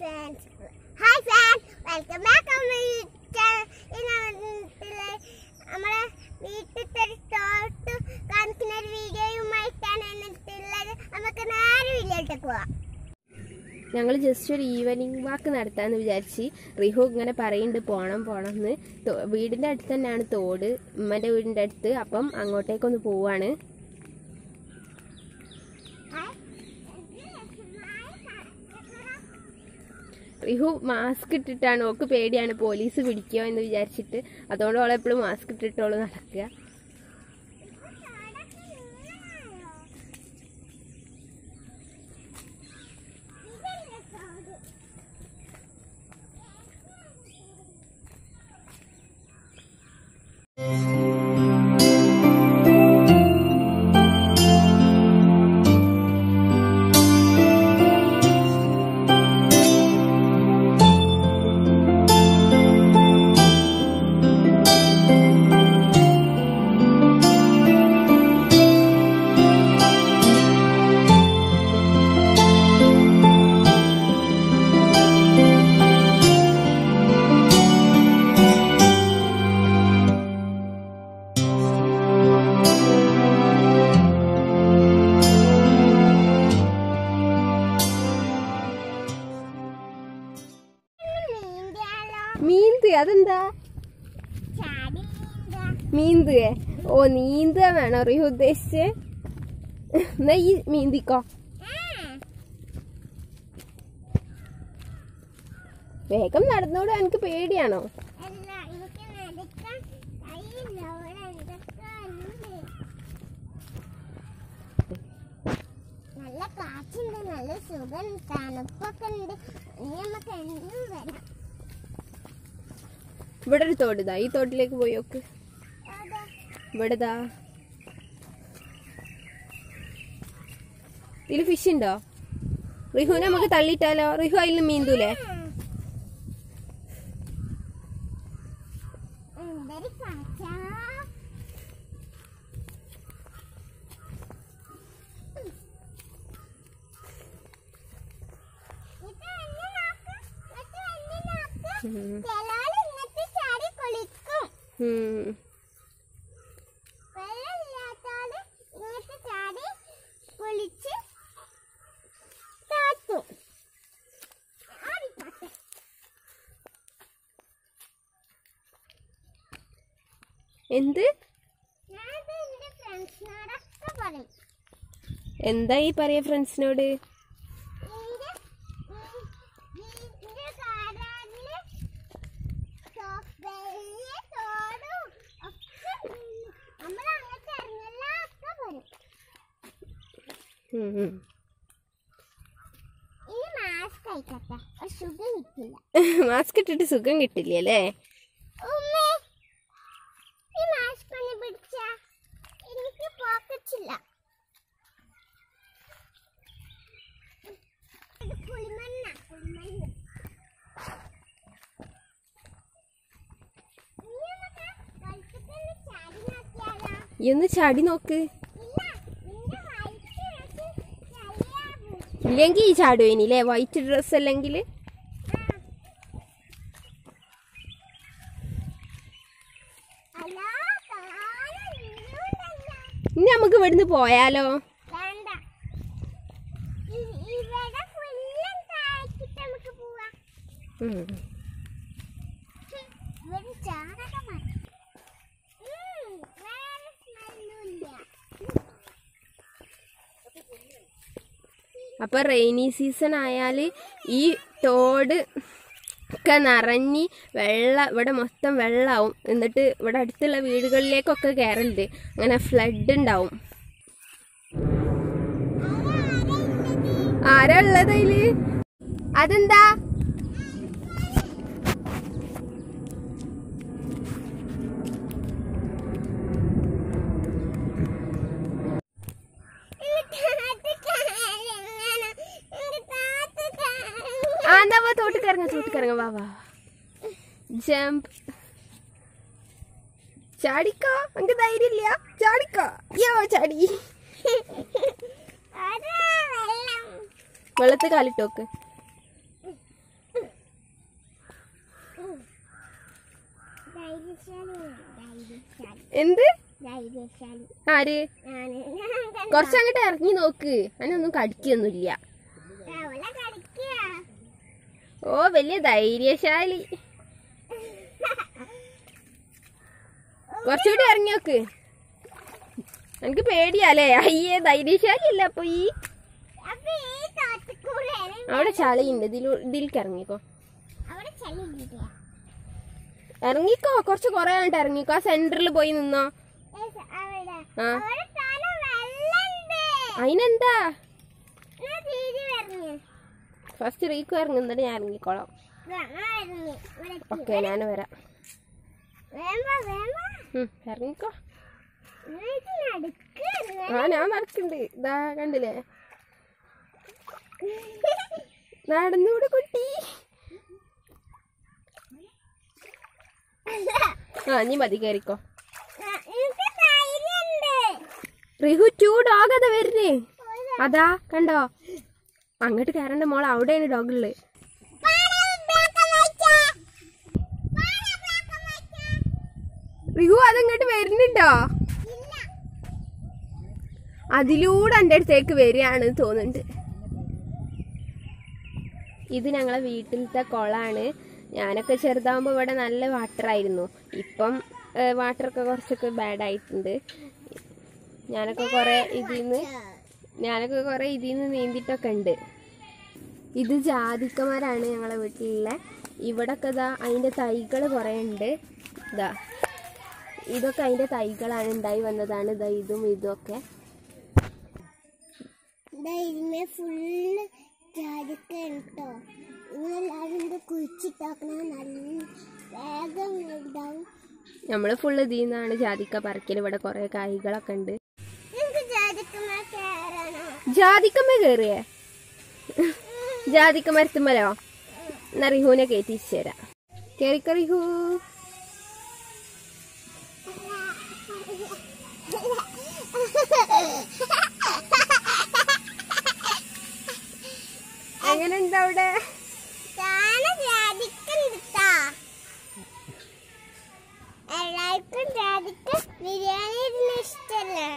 friends. Hi friends, welcome back on my channel. നമ്മുടെ വീട്ടിലത്തെ സ്റ്റോർട്ട് കാണിക്കുന്ന ഒരു വീഡിയോയുമായിട്ടാണ് എന്നിട്ടുള്ളത്. നമുക്ക് നേരെ വീട്ടിലേക്ക് പോവാം. ഞങ്ങൾ ജസ്റ്റ് ഒരു ഈവനിങ് വാക്ക് നടത്താമെന്ന് വിചാരിച്ച് റിഹു ഇങ്ങനെ പറയുന്നുണ്ട് പോണമെന്ന്. വീടിൻ്റെ അടുത്ത് തന്നെയാണ് തോട്, ഉമ്മൻ്റെ വീടിൻ്റെ അടുത്ത്. അപ്പം അങ്ങോട്ടേക്കൊന്ന് പോവാണ്. റിഹു മാസ്ക് ഇട്ടിട്ടാണ്, ഓക്ക് പേടിയാണ് പോലീസ് പിടിക്കുക എന്ന് വിചാരിച്ചിട്ട്. അതുകൊണ്ട് അവളെ എപ്പോഴും മാസ്ക് ഇട്ടിട്ടോള് നടക്കുക. മീന്ത് അതെന്താ മീന്ത്? ഓ നീന്താ വേണോ റിഹു ഉദ്ദേശിച്ച്? എന്നാ ഈ മീന്തിക്കോ. വേഗം നടന്നോട്, എനിക്ക് പേടിയാണോ? നല്ല കാറ്റുണ്ട്, നല്ല സുഖം, തണുപ്പൊക്കെ ഉണ്ട്. ഇനി നമുക്ക് എന്തും വരാം. ഇവിടെ ഒരു തോടുതാ, ഈ തോട്ടിലേക്ക് പോയി നോക്ക്. ഇവിടെതാ ഇതില് ഫിഷ് ഉണ്ടോ? റിഹുനെ നമുക്ക് തള്ളിയിട്ടാലോ? റിഹു അതിൽ മീന്തൂലേ? എന്ത് എന്താ ഈ പറയാ ഫ്രണ്ട്സിനോട്? മാസ്ക് ഇട്ടിട്ട് സുഖം കിട്ടില്ലേ? ഒന്ന് ചാടി നോക്ക്. ഇല്ലെങ്കിൽ ഈ ചാടുവേനില്ലേ വൈറ്റ് ഡ്രസ് അല്ലെങ്കിൽ? ഇനി നമുക്ക് ഇവിടുന്ന് പോയാലോ? അപ്പൊ റെയിനി സീസൺ ആയാൽ ഈ തോട് ഒക്കെ നിറഞ്ഞ് ഇവിടെ മൊത്തം വെള്ളമാവും. എന്നിട്ട് ഇവിടെ അടുത്തുള്ള വീടുകളിലേക്കൊക്കെ കയറലുണ്ട്. അങ്ങനെ ഫ്ലഡ് ഉണ്ടാവും. ആരാ ഉള്ളത് അതില്? അതെന്താ? തോട്ടിക്കിറങ്ങ വാ വാ. ജമ്പ്. ചാടിക്കോ, എനിക്ക് ധൈര്യമില്ല. ചാടിക്കോ. യോ ചാടി. വെള്ളത്തിൽ കാലിട്ടോക്ക്. എന്ത് ആര് കൊറച്ചങ്ങോട്ട് ഇറങ്ങി നോക്ക്, അതിനൊന്നും കടിക്കൊന്നുമില്ല. ഓ വലിയ ധൈര്യശാലി. കുറച്ചുകൂടി ഇറങ്ങി നോക്ക്. എനിക്ക് പേടിയാലേ. അയ്യേ ധൈര്യശാലി അല്ല. അപ്പൊ ഈ അവിടെ ചളിയുണ്ട്, ഇതിലേക്ക് ഇറങ്ങിക്കോ. ഇറങ്ങിക്കോ, കുറച്ച് കൊറേ ആയിട്ട് ഇറങ്ങിക്കോ. ആ സെന്ററിൽ പോയി നിന്നോ. ആ അതിനെന്താ, ഫസ്റ്റ് റീക്കോ ഇറങ്ങുന്നിട്ട് ഞാൻ ഇറങ്ങിക്കോളാം. ഓക്കെ ഞാൻ വരാം. ഇറങ്ങിക്കോ. ആ ഞാൻ നടക്കണ്ട്. ഇതാ കണ്ടില്ലേ, നടന്നൂടെ കുട്ടി. ആ നീ മതി, കയറിക്കോ. റിഹു ചൂടാകാതെ വരുന്നേ. അതാ കണ്ടോ, അങ്ങോട്ട് കയറണ്ട മോളെ, അവിടെയാണ് ഡോഗുള്ളത്. റിഹു അതങ്ങോട്ട് വരുന്നുണ്ടോ? അതിലൂടെ എൻ്റെ അടുത്തേക്ക് വരികയാണ് തോന്നുന്നുണ്ട്. ഇത് ഞങ്ങളെ വീട്ടിലത്തെ കുളമാണ്. ഞാനൊക്കെ ചെറുതാകുമ്പോൾ ഇവിടെ നല്ല വാട്ടറായിരുന്നു. ഇപ്പം വാട്ടറൊക്കെ കുറച്ചൊക്കെ ബാഡായിട്ടുണ്ട്. ഞാനൊക്കെ കുറേ ഇതിൽ നിന്ന് നീന്തിട്ടൊക്കെ ഉണ്ട്. ഇത് ജാതിക്കമരാണ് ഞങ്ങളെ വീട്ടിലുള്ള. ഇവിടൊക്കെ ഇതാ അതിൻ്റെ തൈകൾ കുറേ ഉണ്ട്. ഇതാ ഇതൊക്കെ അതിൻ്റെ തൈകളാണ്, ഉണ്ടായി വന്നതാണ്. ഇതാ ഇതും ഇതൊക്കെ ഫുള്ള് ജാതിക്ക കേട്ടോ. ഇതെല്ലാവരും കുഴിച്ചിട്ടാക്കണ നല്ല വേഗം ഉണ്ടാവും. നമ്മള് ഫുള്ള് ഇതിൽ നിന്നാണ് ജാതിക്ക പറിക്കൽ. ഇവിടെ കുറെ കായ്കളൊക്കെ ഉണ്ട്. ജാതിക്കമ്മ കേറിയേ, ജാതിക്ക മരത്തുമ്മലോ? എന്നാ റിഹുവിനെ കയറ്റിച്ചു തരാം. കേറിക്കോ റിഹു. എങ്ങനെയുണ്ട് അവിടെ? എല്ലാവർക്കും ജാതിക്ക ബിരിയാണി ഇഷ്ടല്ലേ?